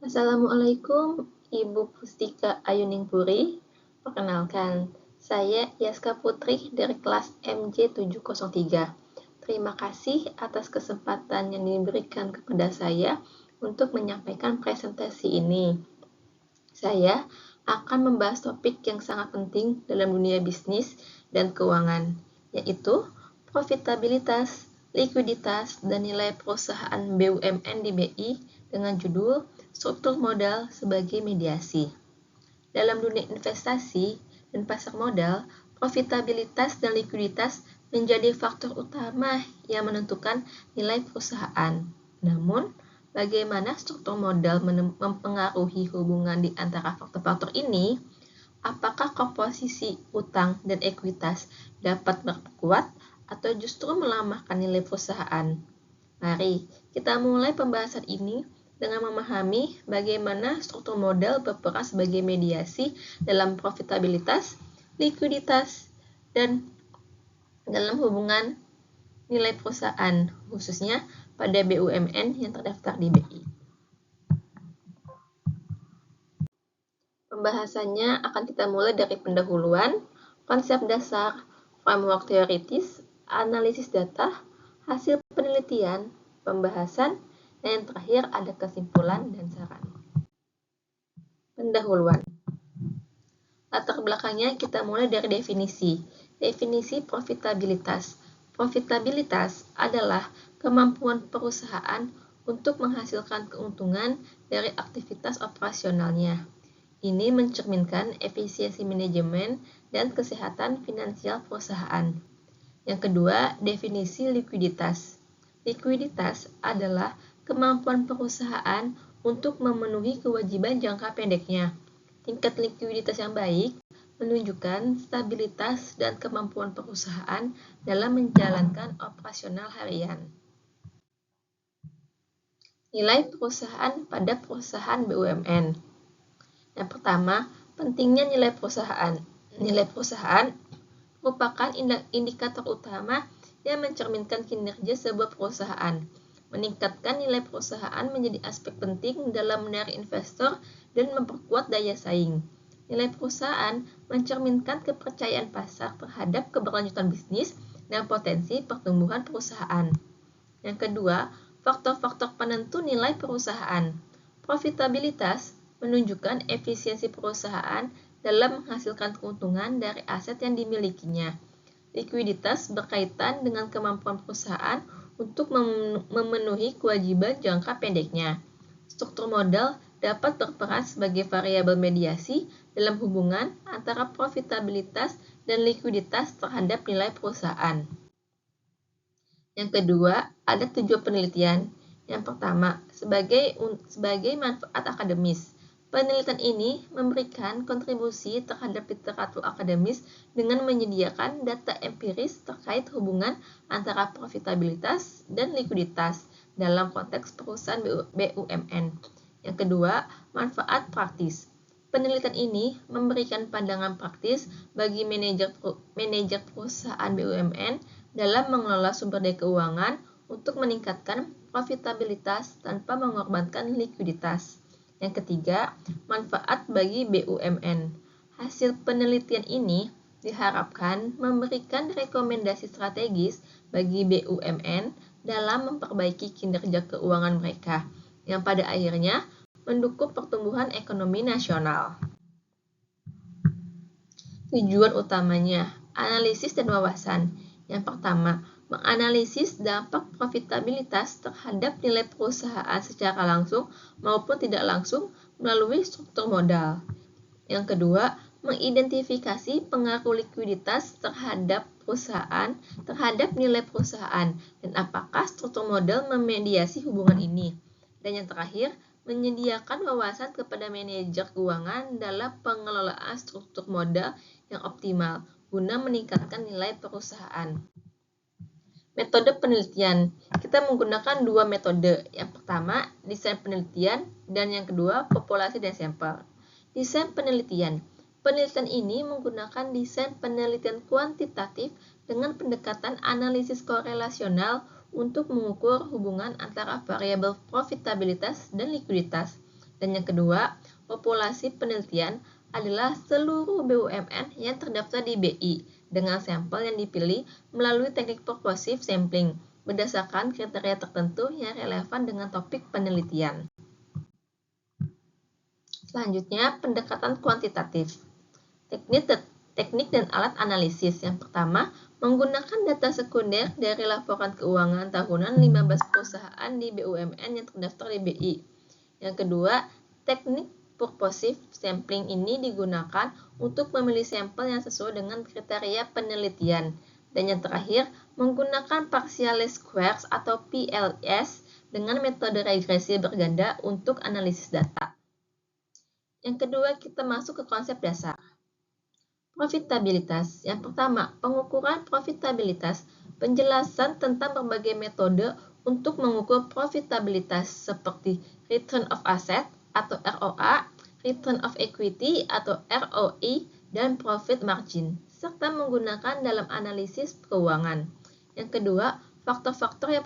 Assalamualaikum, Ibu Pustika Ayuningpuri. Perkenalkan, saya Yaska Putri dari kelas MJ703. Terima kasih atas kesempatan yang diberikan kepada saya untuk menyampaikan presentasi ini. Saya akan membahas topik yang sangat penting dalam dunia bisnis dan keuangan, yaitu profitabilitas, likuiditas, dan nilai perusahaan BUMN di BI dengan judul struktur modal sebagai mediasi. Dalam dunia investasi dan pasar modal, profitabilitas dan likuiditas menjadi faktor utama yang menentukan nilai perusahaan. Namun, bagaimana struktur modal mempengaruhi hubungan di antara faktor-faktor ini? Apakah komposisi utang dan ekuitas dapat memperkuat atau justru melemahkan nilai perusahaan? Mari kita mulai pembahasan ini dengan memahami bagaimana struktur modal berperan sebagai mediasi dalam profitabilitas, likuiditas, dan dalam hubungan nilai perusahaan, khususnya pada BUMN yang terdaftar di BI. Pembahasannya akan kita mulai dari pendahuluan, konsep dasar, framework teoritis, analisis data, hasil penelitian, pembahasan, dan yang terakhir ada kesimpulan dan saran. Pendahuluan. Latar belakangnya kita mulai dari definisi. Definisi profitabilitas. Profitabilitas adalah kemampuan perusahaan untuk menghasilkan keuntungan dari aktivitas operasionalnya. Ini mencerminkan efisiensi manajemen dan kesehatan finansial perusahaan. Yang kedua, definisi likuiditas. Likuiditas adalah kemampuan perusahaan untuk memenuhi kewajiban jangka pendeknya. Tingkat likuiditas yang baik menunjukkan stabilitas dan kemampuan perusahaan dalam menjalankan operasional harian. Nilai perusahaan pada perusahaan BUMN. Yang pertama, pentingnya nilai perusahaan. Nilai perusahaan merupakan indikator utama yang mencerminkan kinerja sebuah perusahaan. Meningkatkan nilai perusahaan menjadi aspek penting dalam menarik investor dan memperkuat daya saing. Nilai perusahaan mencerminkan kepercayaan pasar terhadap keberlanjutan bisnis dan potensi pertumbuhan perusahaan. Yang kedua, faktor-faktor penentu nilai perusahaan. Profitabilitas menunjukkan efisiensi perusahaan dalam menghasilkan keuntungan dari aset yang dimilikinya. Likuiditas berkaitan dengan kemampuan perusahaan untuk memenuhi kewajiban jangka pendeknya. Struktur modal dapat berperan sebagai variabel mediasi dalam hubungan antara profitabilitas dan likuiditas terhadap nilai perusahaan. Yang kedua, ada tujuan penelitian. Yang pertama, sebagai manfaat akademis. Penelitian ini memberikan kontribusi terhadap literatur akademis dengan menyediakan data empiris terkait hubungan antara profitabilitas dan likuiditas dalam konteks perusahaan BUMN. Yang kedua, manfaat praktis. Penelitian ini memberikan pandangan praktis bagi manajer perusahaan BUMN dalam mengelola sumber daya keuangan untuk meningkatkan profitabilitas tanpa mengorbankan likuiditas. Yang ketiga, manfaat bagi BUMN. Hasil penelitian ini diharapkan memberikan rekomendasi strategis bagi BUMN dalam memperbaiki kinerja keuangan mereka, yang pada akhirnya mendukung pertumbuhan ekonomi nasional. Tujuan utamanya, analisis dan wawasan. Yang pertama, menganalisis dampak profitabilitas terhadap nilai perusahaan secara langsung maupun tidak langsung melalui struktur modal. Yang kedua, mengidentifikasi pengaruh likuiditas terhadap perusahaan terhadap nilai perusahaan dan apakah struktur modal memediasi hubungan ini. Dan yang terakhir, menyediakan wawasan kepada manajer keuangan dalam pengelolaan struktur modal yang optimal guna meningkatkan nilai perusahaan. Metode penelitian. Kita menggunakan dua metode. Yang pertama, desain penelitian, dan yang kedua, populasi dan sampel. Desain penelitian. Penelitian ini menggunakan desain penelitian kuantitatif dengan pendekatan analisis korelasional untuk mengukur hubungan antara variabel profitabilitas dan likuiditas Dan yang kedua, populasi penelitian adalah seluruh BUMN yang terdaftar di BI dengan sampel yang dipilih melalui teknik purposive sampling berdasarkan kriteria tertentu yang relevan dengan topik penelitian. Selanjutnya, pendekatan kuantitatif. Teknik dan alat analisis. Yang pertama, menggunakan data sekunder dari laporan keuangan tahunan 15 perusahaan di BUMN yang terdaftar di BI. Yang kedua, teknik purposive sampling ini digunakan untuk memilih sampel yang sesuai dengan kriteria penelitian. Dan yang terakhir, menggunakan partial least squares atau PLS dengan metode regresi berganda untuk analisis data. Yang kedua, kita masuk ke konsep dasar. Profitabilitas. Yang pertama, pengukuran profitabilitas. Penjelasan tentang berbagai metode untuk mengukur profitabilitas seperti return of asset atau ROA, return of equity atau ROE, dan profit margin, serta menggunakan dalam analisis keuangan. Yang kedua, faktor-faktor yang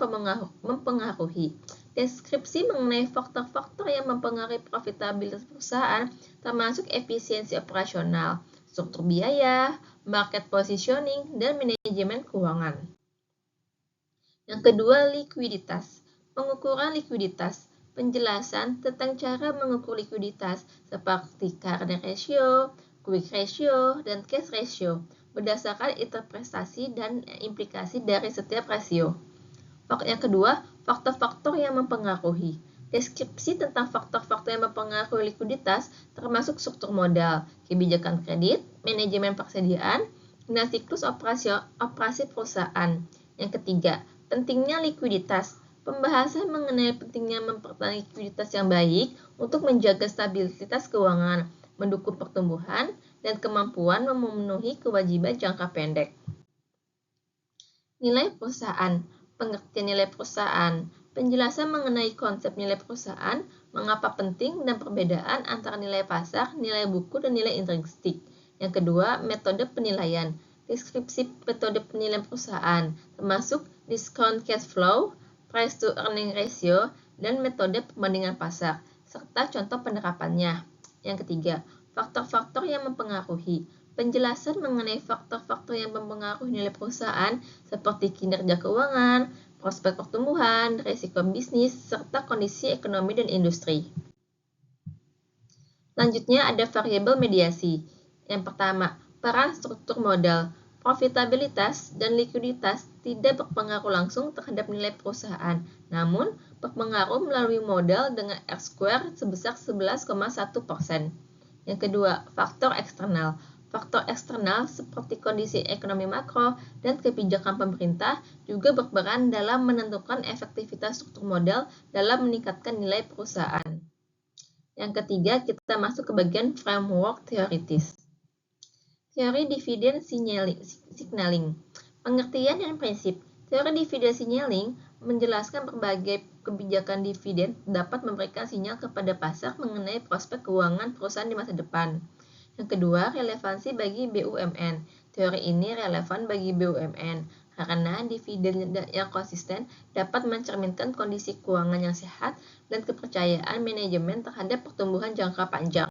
mempengaruhi. Deskripsi mengenai faktor-faktor yang mempengaruhi profitabilitas perusahaan termasuk efisiensi operasional, struktur biaya, market positioning, dan manajemen keuangan. Yang kedua, likuiditas. Pengukuran likuiditas. Penjelasan tentang cara mengukur likuiditas seperti current ratio, quick ratio, dan cash ratio berdasarkan interpretasi dan implikasi dari setiap rasio. Yang kedua, faktor-faktor yang mempengaruhi. Deskripsi tentang faktor-faktor yang mempengaruhi likuiditas termasuk struktur modal, kebijakan kredit, manajemen persediaan, dan siklus operasi perusahaan. Yang ketiga, pentingnya likuiditas. Pembahasan mengenai pentingnya mempertahankan likuiditas yang baik untuk menjaga stabilitas keuangan, mendukung pertumbuhan, dan kemampuan memenuhi kewajiban jangka pendek. Nilai perusahaan. Pengertian nilai perusahaan. Penjelasan mengenai konsep nilai perusahaan, mengapa penting dan perbedaan antara nilai pasar, nilai buku, dan nilai intrinsik. Yang kedua, metode penilaian. Deskripsi metode penilaian perusahaan, termasuk discount cash flow, price to earning ratio, dan metode perbandingan pasar, serta contoh penerapannya. Yang ketiga, faktor-faktor yang mempengaruhi. Penjelasan mengenai faktor-faktor yang mempengaruhi nilai perusahaan seperti kinerja keuangan, prospek pertumbuhan, risiko bisnis, serta kondisi ekonomi dan industri. Selanjutnya ada variabel mediasi. Yang pertama, peran struktur modal. Profitabilitas dan likuiditas tidak berpengaruh langsung terhadap nilai perusahaan, namun berpengaruh melalui modal dengan R-square sebesar 11,1%. Yang kedua, faktor eksternal. Faktor eksternal seperti kondisi ekonomi makro dan kebijakan pemerintah juga berperan dalam menentukan efektivitas struktur modal dalam meningkatkan nilai perusahaan. Yang ketiga, kita masuk ke bagian framework teoritis. Teori dividen signaling. Pengertian dan prinsip. Teori dividen signaling menjelaskan berbagai kebijakan dividen dapat memberikan sinyal kepada pasar mengenai prospek keuangan perusahaan di masa depan. Yang kedua, relevansi bagi BUMN. Teori ini relevan bagi BUMN karena dividen yang konsisten dapat mencerminkan kondisi keuangan yang sehat dan kepercayaan manajemen terhadap pertumbuhan jangka panjang.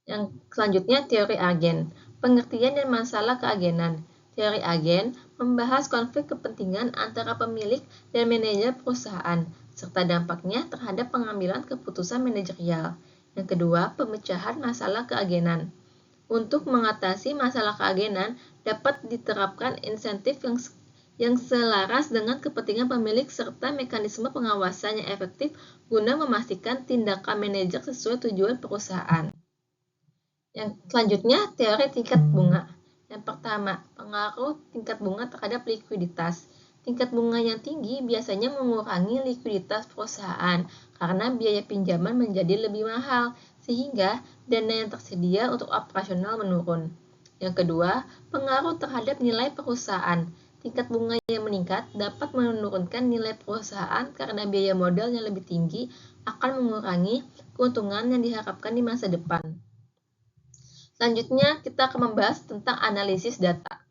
Yang selanjutnya, teori agen. Pengertian dan masalah keagenan. Teori agen membahas konflik kepentingan antara pemilik dan manajer perusahaan, serta dampaknya terhadap pengambilan keputusan manajerial. Yang kedua, pemecahan masalah keagenan. Untuk mengatasi masalah keagenan, dapat diterapkan insentif yang selaras dengan kepentingan pemilik serta mekanisme pengawasan yang efektif guna memastikan tindakan manajer sesuai tujuan perusahaan. Yang selanjutnya, teori tingkat bunga. Yang pertama, pengaruh tingkat bunga terhadap likuiditas. Tingkat bunga yang tinggi biasanya mengurangi likuiditas perusahaan karena biaya pinjaman menjadi lebih mahal, sehingga dana yang tersedia untuk operasional menurun. Yang kedua, pengaruh terhadap nilai perusahaan. Tingkat bunga yang meningkat dapat menurunkan nilai perusahaan karena biaya modal yang lebih tinggi akan mengurangi keuntungan yang diharapkan di masa depan. Selanjutnya, kita akan membahas tentang analisis data.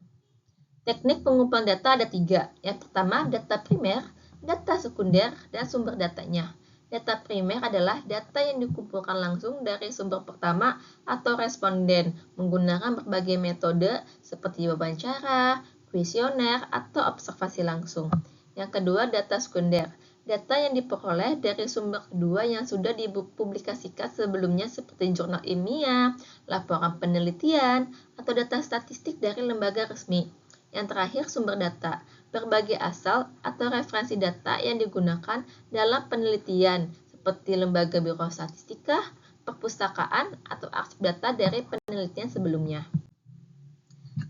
Teknik pengumpulan data ada 3. Yang pertama, data primer, data sekunder, dan sumber datanya. Data primer adalah data yang dikumpulkan langsung dari sumber pertama atau responden menggunakan berbagai metode seperti wawancara, kuesioner, atau observasi langsung. Yang kedua, data sekunder. Data yang diperoleh dari sumber kedua yang sudah dipublikasikan sebelumnya seperti jurnal ilmiah, laporan penelitian, atau data statistik dari lembaga resmi. Yang terakhir, sumber data. Berbagai asal atau referensi data yang digunakan dalam penelitian seperti lembaga biro statistika, perpustakaan, atau arsip data dari penelitian sebelumnya.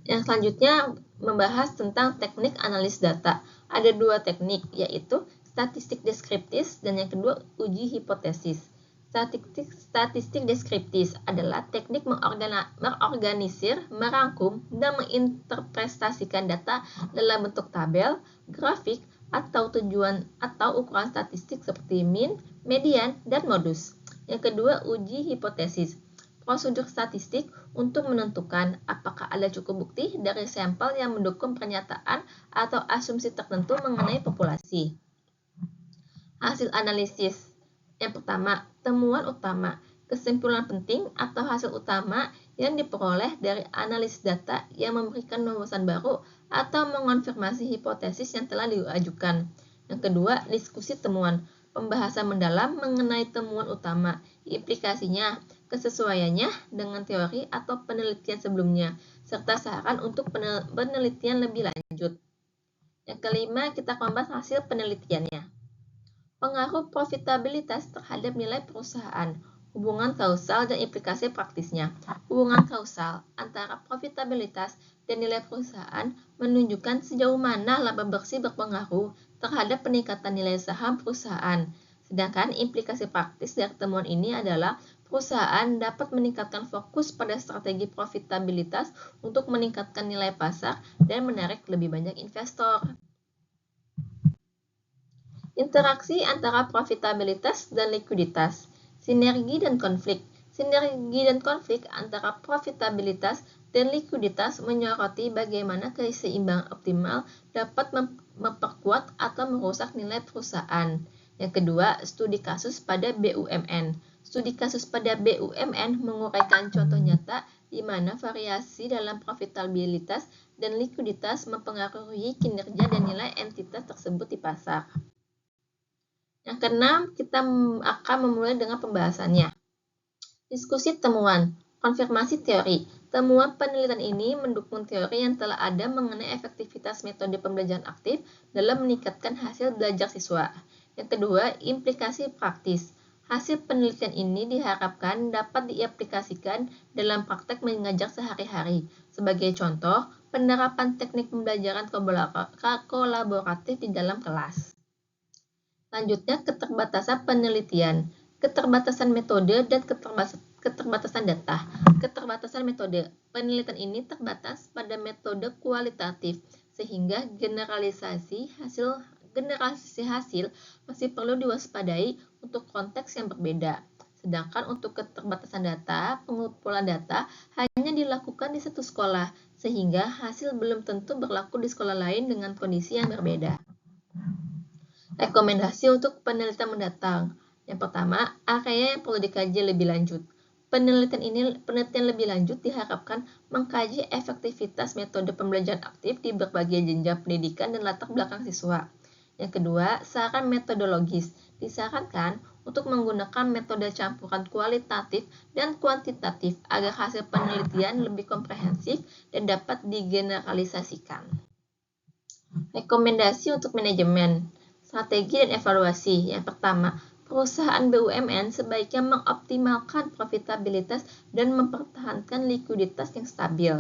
Yang selanjutnya membahas tentang teknik analis data. Ada dua teknik, yaitu statistik deskriptif dan yang kedua uji hipotesis. Statistik deskriptif adalah teknik mengorganisir, merangkum, dan menginterpretasikan data dalam bentuk tabel, grafik, atau tujuan atau ukuran statistik seperti mean, median, dan modus. Yang kedua, uji hipotesis. Prosedur statistik untuk menentukan apakah ada cukup bukti dari sampel yang mendukung pernyataan atau asumsi tertentu mengenai populasi. Hasil analisis. Yang pertama, temuan utama, kesimpulan penting atau hasil utama yang diperoleh dari analisis data yang memberikan rumusan baru atau mengonfirmasi hipotesis yang telah diajukan. Yang kedua, diskusi temuan, pembahasan mendalam mengenai temuan utama, implikasinya, kesesuaiannya dengan teori atau penelitian sebelumnya, serta saran untuk penelitian lebih lanjut. Yang kelima, kita membahas hasil penelitiannya. Pengaruh profitabilitas terhadap nilai perusahaan, hubungan kausal dan implikasi praktisnya. Hubungan kausal antara profitabilitas dan nilai perusahaan menunjukkan sejauh mana laba bersih berpengaruh terhadap peningkatan nilai saham perusahaan. Sedangkan implikasi praktis dari temuan ini adalah perusahaan dapat meningkatkan fokus pada strategi profitabilitas untuk meningkatkan nilai pasar dan menarik lebih banyak investor. Interaksi antara profitabilitas dan likuiditas, sinergi dan konflik. Sinergi dan konflik antara profitabilitas dan likuiditas menyoroti bagaimana keseimbangan optimal dapat memperkuat atau merusak nilai perusahaan. Yang kedua, studi kasus pada BUMN. Studi kasus pada BUMN menguraikan contoh nyata di mana variasi dalam profitabilitas dan likuiditas mempengaruhi kinerja dan nilai entitas tersebut di pasar. Yang keenam, kita akan memulai dengan pembahasannya. Diskusi temuan, konfirmasi teori. Temuan penelitian ini mendukung teori yang telah ada mengenai efektivitas metode pembelajaran aktif dalam meningkatkan hasil belajar siswa. Yang kedua, implikasi praktis. Hasil penelitian ini diharapkan dapat diaplikasikan dalam praktek mengajar sehari-hari. Sebagai contoh, penerapan teknik pembelajaran kolaboratif di dalam kelas. Selanjutnya, keterbatasan penelitian, keterbatasan metode, dan keterbatasan data. Keterbatasan metode. Penelitian ini terbatas pada metode kualitatif, sehingga generalisasi hasil masih perlu diwaspadai untuk konteks yang berbeda. Sedangkan untuk keterbatasan data, pengumpulan data hanya dilakukan di satu sekolah, sehingga hasil belum tentu berlaku di sekolah lain dengan kondisi yang berbeda. Rekomendasi untuk penelitian mendatang. Yang pertama, area yang perlu dikaji lebih lanjut. Penelitian lebih lanjut diharapkan mengkaji efektivitas metode pembelajaran aktif di berbagai jenjang pendidikan dan latar belakang siswa. Yang kedua, saran metodologis. Disarankan untuk menggunakan metode campuran kualitatif dan kuantitatif agar hasil penelitian lebih komprehensif dan dapat digeneralisasikan. Rekomendasi untuk manajemen. Strategi dan evaluasi. Yang pertama, perusahaan BUMN sebaiknya mengoptimalkan profitabilitas dan mempertahankan likuiditas yang stabil.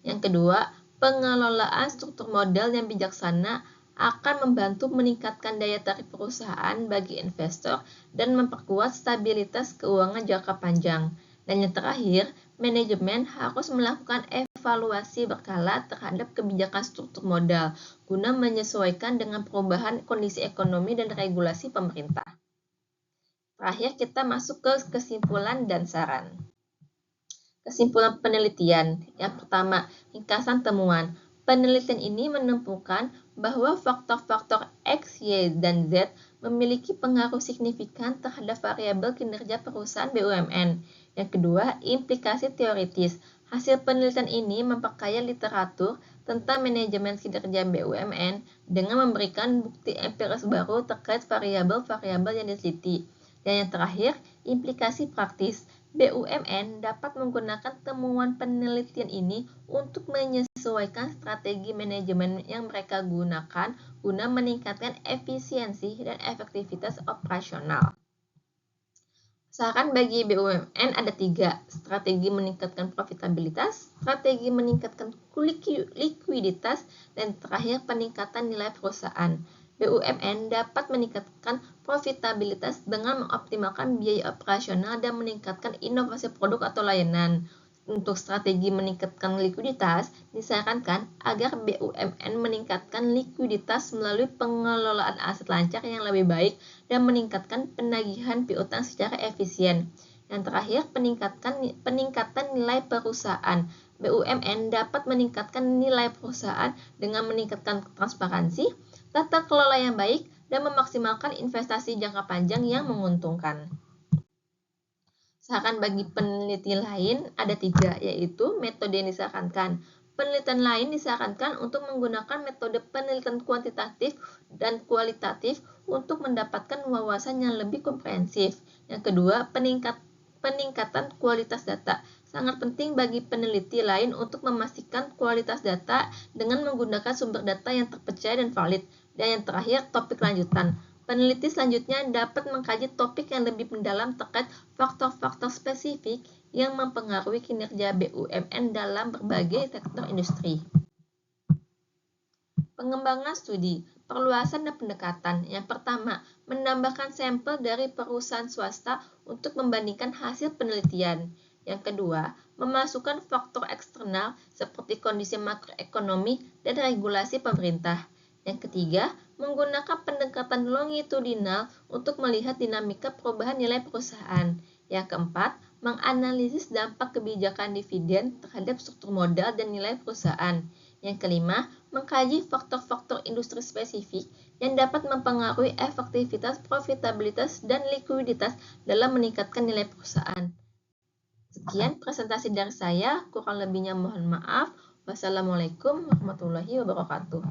Yang kedua, pengelolaan struktur modal yang bijaksana akan membantu meningkatkan daya tarik perusahaan bagi investor dan memperkuat stabilitas keuangan jangka panjang. Dan yang terakhir, manajemen harus melakukan evaluasi berkala terhadap kebijakan struktur modal guna menyesuaikan dengan perubahan kondisi ekonomi dan regulasi pemerintah. Terakhir, kita masuk ke kesimpulan dan saran. Kesimpulan penelitian. Yang pertama, ringkasan temuan. Penelitian ini menemukan bahwa faktor-faktor X, Y, dan Z memiliki pengaruh signifikan terhadap variabel kinerja perusahaan BUMN. Yang kedua, implikasi teoritis. Hasil penelitian ini memperkaya literatur tentang manajemen kinerja BUMN dengan memberikan bukti empiris baru terkait variabel-variabel yang diteliti. Dan yang terakhir, implikasi praktis. BUMN dapat menggunakan temuan penelitian ini untuk menyesuaikan strategi manajemen yang mereka gunakan guna meningkatkan efisiensi dan efektivitas operasional. Saran bagi BUMN ada 3, strategi meningkatkan profitabilitas, strategi meningkatkan likuiditas, dan terakhir peningkatan nilai perusahaan. BUMN dapat meningkatkan profitabilitas dengan mengoptimalkan biaya operasional dan meningkatkan inovasi produk atau layanan. Untuk strategi meningkatkan likuiditas, disarankan agar BUMN meningkatkan likuiditas melalui pengelolaan aset lancar yang lebih baik dan meningkatkan penagihan piutang secara efisien. Yang terakhir, peningkatan nilai perusahaan. BUMN dapat meningkatkan nilai perusahaan dengan meningkatkan transparansi, tata kelola yang baik, dan memaksimalkan investasi jangka panjang yang menguntungkan. Saran bagi peneliti lain ada 3, yaitu metode yang disarankan. Penelitian lain disarankan untuk menggunakan metode penelitian kuantitatif dan kualitatif untuk mendapatkan wawasan yang lebih komprehensif. Yang kedua, peningkatan kualitas data. Sangat penting bagi peneliti lain untuk memastikan kualitas data dengan menggunakan sumber data yang terpercaya dan valid. Dan yang terakhir, topik lanjutan. Peneliti selanjutnya dapat mengkaji topik yang lebih mendalam terkait faktor-faktor spesifik yang mempengaruhi kinerja BUMN dalam berbagai sektor industri. Pengembangan studi, perluasan dan pendekatan. Yang pertama, menambahkan sampel dari perusahaan swasta untuk membandingkan hasil penelitian. Yang kedua, memasukkan faktor eksternal seperti kondisi makroekonomi dan regulasi pemerintah. Yang ketiga, menggunakan pendekatan longitudinal untuk melihat dinamika perubahan nilai perusahaan. Yang keempat, menganalisis dampak kebijakan dividen terhadap struktur modal dan nilai perusahaan. Yang kelima, mengkaji faktor-faktor industri spesifik yang dapat mempengaruhi efektivitas, profitabilitas, dan likuiditas dalam meningkatkan nilai perusahaan. Sekian presentasi dari saya, kurang lebihnya mohon maaf. Wassalamualaikum warahmatullahi wabarakatuh.